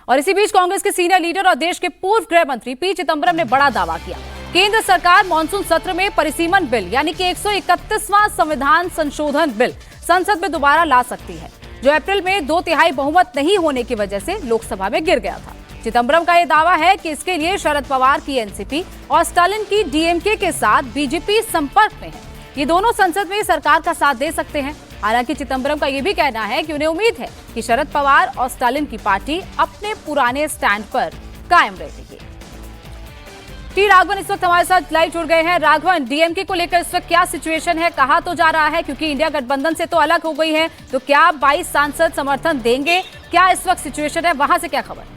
और इसी बीच कांग्रेस के सीनियर लीडर और देश के पूर्व गृह मंत्री पी चिदंबरम ने बड़ा दावा किया। केंद्र सरकार मॉनसून सत्र में परिसीमन बिल यानी कि 131वां संविधान संशोधन बिल संसद में दोबारा ला सकती है, जो अप्रैल में 2/3 बहुमत नहीं होने की वजह से लोकसभा में गिर गया था। चिदंबरम का यह दावा है कि इसके लिए शरद पवार की एनसीपी और स्टालिन की डीएमके के साथ बीजेपी संपर्क में है। ये दोनों संसद में सरकार का साथ दे सकते हैं। हालांकि चिदंबरम का यह भी कहना है कि उन्हें उम्मीद है कि शरद पवार और स्टालिन की पार्टी अपने पुराने स्टैंड पर कायम रहेगी। टी राघवन इस वक्त हमारे साथ लाइव जुड़ गए हैं। राघवन, डीएमके को लेकर इस वक्त क्या सिचुएशन है, कहा तो जा रहा है क्योंकि इंडिया गठबंधन से तो अलग हो गई है, तो क्या 22 सांसद समर्थन देंगे? क्या इस वक्त सिचुएशन है, वहां से क्या खबर?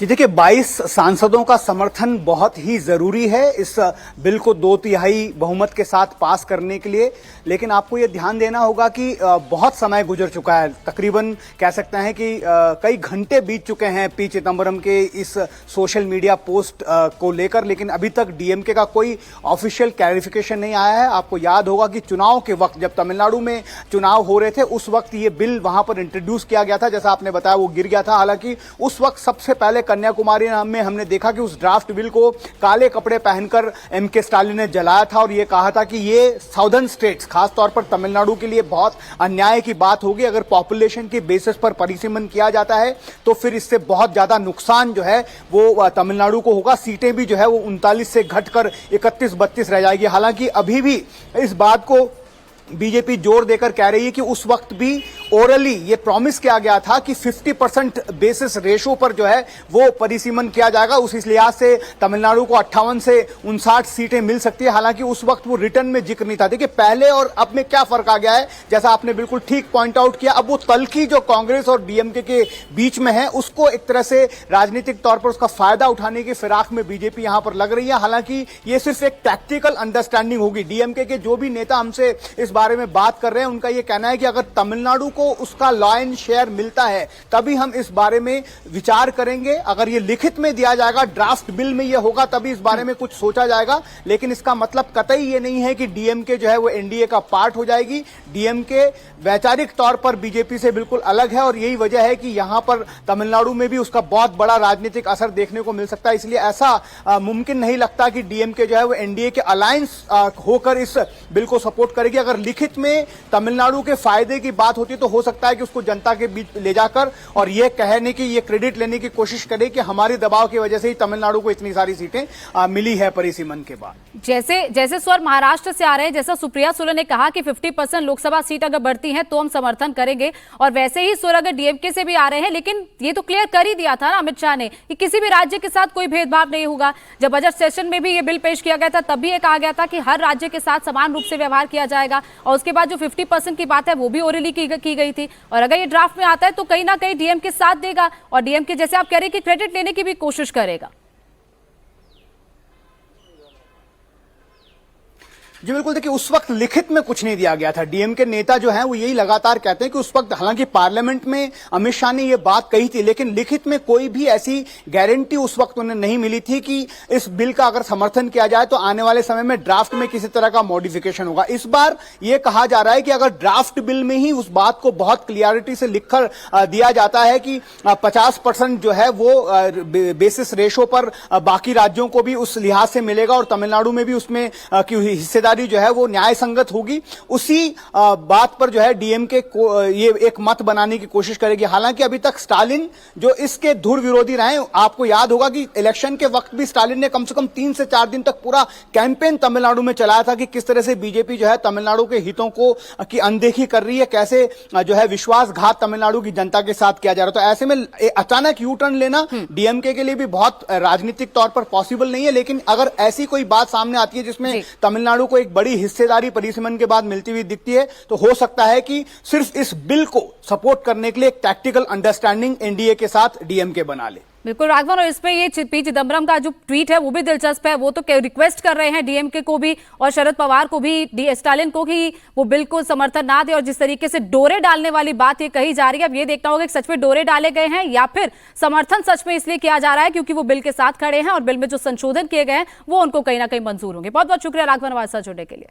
जी देखिए, 22 सांसदों का समर्थन बहुत ही जरूरी है इस बिल को 2/3 बहुमत के साथ पास करने के लिए। लेकिन आपको ये ध्यान देना होगा कि बहुत समय गुजर चुका है, तकरीबन कह सकते हैं कि कई घंटे बीत चुके हैं पी चिदंबरम के इस सोशल मीडिया पोस्ट को लेकर, लेकिन अभी तक डीएमके का कोई ऑफिशियल क्लैरिफिकेशन नहीं आया है। आपको याद होगा कि चुनाव के वक्त, जब तमिलनाडु में चुनाव हो रहे थे, उस वक्त ये बिल वहां पर इंट्रोड्यूस किया गया था, जैसा आपने बताया वो गिर गया था। हालांकि उस वक्त सबसे पहले कन्याकुमारी में हमने देखा कि उस ड्राफ्ट बिल को काले कपड़े पहनकर एमके स्टालिन ने जलाया था और ये कहा था कि ये साउदर्न स्टेट्स, खासतौर पर तमिलनाडु के लिए बहुत अन्याय की बात होगी। अगर पॉपुलेशन के बेसिस पर परिसीमन किया जाता है तो फिर इससे बहुत ज्यादा नुकसान जो है वो तमिलनाडु को होगा। सीटें भी जो है वो 39 से घटकर 31-32 रह जाएगी। हालांकि अभी भी इस बात को बीजेपी जोर देकर कह रही है कि उस वक्त भी ओरली ये प्रॉमिस किया गया था कि 50% बेसिस रेशो पर जो है वो परिसीमन किया जाएगा। उस लिहाज से तमिलनाडु को 58 से 59 सीटें मिल सकती है। हालांकि उस वक्त वो रिटर्न में जिक्र नहीं था। देखिए, पहले और अब में क्या फर्क आ गया है, जैसा आपने बिल्कुल ठीक पॉइंट आउट किया। अब वो तल्खी जो कांग्रेस और डीएमके के बीच में है, उसको एक तरह से राजनीतिक तौर पर उसका फायदा उठाने की फिराक में बीजेपी यहां पर लग रही है। हालांकि ये सिर्फ एक टैक्टिकल अंडरस्टैंडिंग होगी। डीएमके के जो भी नेता हमसे इस बारे में बात कर रहे हैं, उनका यह कहना है कि अगर तमिलनाडु को उसका लॉयन शेयर मिलता है तभी हम इस बारे में विचार करेंगे। अगर ये लिखित में दिया जाएगा, ड्राफ्ट बिल में ये होगा, तभी इस बारे में कुछ सोचा जाएगा। लेकिन इसका मतलब कतई ये नहीं है कि डीएमके जो है वो एनडीए का पार्ट हो जाएगी। डीएमके वैचारिक तौर पर बीजेपी से बिल्कुल अलग है और यही वजह है कि यहां पर तमिलनाडु में भी उसका बहुत बड़ा राजनीतिक असर देखने को मिल सकता है। इसलिए ऐसा मुमकिन नहीं लगता कि डीएमके जो है वो एनडीए के अलायंस होकर इस बिल को सपोर्ट करेगी। अगर लिखित में तमिलनाडु के फायदे की बात होती तो हो सकता है कि उसको जनता के बीच ले जाकर और ये कहने की, ये क्रेडिट लेने की कोशिश करे कि हमारे दबाव की वजह से ही तमिलनाडु को इतनी सारी सीटें मिली है परिसीमन के बाद। जैसे स्वर महाराष्ट्र से आ रहे हैं, जैसा सुप्रिया सुले ने कहा कि 50% लोकसभा सीट अगर बढ़ती है तो हम समर्थन करेंगे, और वैसे ही स्वर अगर डीएमके से भी आ रहे हैं। लेकिन ये तो क्लियर कर ही दिया था ना अमित शाह ने कि किसी भी राज्य के साथ कोई भेदभाव नहीं होगा। जब बजट सेशन में भी ये बिल पेश किया गया था, तब भी ये कहा गया था कि हर राज्य के साथ समान रूप से व्यवहार किया जाएगा। और उसके बाद जो 50% की बात है वो भी ओरली की गई थी। और अगर ये ड्राफ्ट में आता है तो कहीं ना कहीं डीएमके साथ देगा और डीएमके, जैसे आप कह रहे हैं, कि क्रेडिट लेने की भी कोशिश करेगा। जी बिल्कुल, देखिए उस वक्त लिखित में कुछ नहीं दिया गया था। डीएमके नेता जो हैं वो यही लगातार कहते हैं कि उस वक्त हालांकि पार्लियामेंट में अमित शाह ने ये बात कही थी, लेकिन लिखित में कोई भी ऐसी गारंटी उस वक्त उन्हें नहीं मिली थी कि इस बिल का अगर समर्थन किया जाए तो आने वाले समय में ड्राफ्ट में किसी तरह का मॉडिफिकेशन होगा। इस बार ये कहा जा रहा है कि अगर ड्राफ्ट बिल में ही उस बात को बहुत क्लियरिटी से लिखकर दिया जाता है कि 50% जो है वो बेसिस रेशो पर बाकी राज्यों को भी उस लिहाज से मिलेगा और तमिलनाडु में भी उसमें हिस्सेदारी जो है वो न्याय संगत होगी, उसी बात पर जो है डीएमके को ये एक मत बनाने की कोशिश करेगी। हालांकि अभी तक स्टालिन जो इसके धुर विरोधी रहे, आपको याद होगा कि इलेक्शन के वक्त भी स्टालिन ने कम से कम 3 से 4 दिन तक पूरा कैंपेन तमिलनाडु में चलाया था कि किस तरह से बीजेपी जो है तमिलनाडु के हितों को की अनदेखी कर रही है, कैसे जो है विश्वासघात तमिलनाडु की जनता के साथ किया जा रहा है। तो ऐसे में अचानक यू टर्न लेना डीएमके के लिए भी बहुत राजनीतिक तौर पर पॉसिबल नहीं है। लेकिन अगर ऐसी कोई बात सामने आती है जिसमें तमिलनाडु को एक बड़ी हिस्सेदारी परिसीमन के बाद मिलती हुई दिखती है, तो हो सकता है कि सिर्फ इस बिल को सपोर्ट करने के लिए एक टैक्टिकल अंडरस्टैंडिंग एनडीए के साथ डीएमके बना ले। बिल्कुल राघवन, और इसमें ये पी चिदंबरम का जो ट्वीट है वो भी दिलचस्प है। वो तो रिक्वेस्ट कर रहे हैं डीएमके को भी और शरद पवार को भी, स्टालिन को, कि वो बिल को समर्थन ना दे। और जिस तरीके से डोरे डालने वाली बात ये कही जा रही है, अब ये देखना होगा कि सच में डोरे डाले गए हैं या फिर समर्थन सच में इसलिए किया जा रहा है क्योंकि वो बिल के साथ खड़े हैं और बिल में जो संशोधन किए गए हैं वो उनको कहीं ना कहीं मंजूर होंगे। बहुत बहुत शुक्रिया राघवन हमारे साथ जुड़ने के लिए।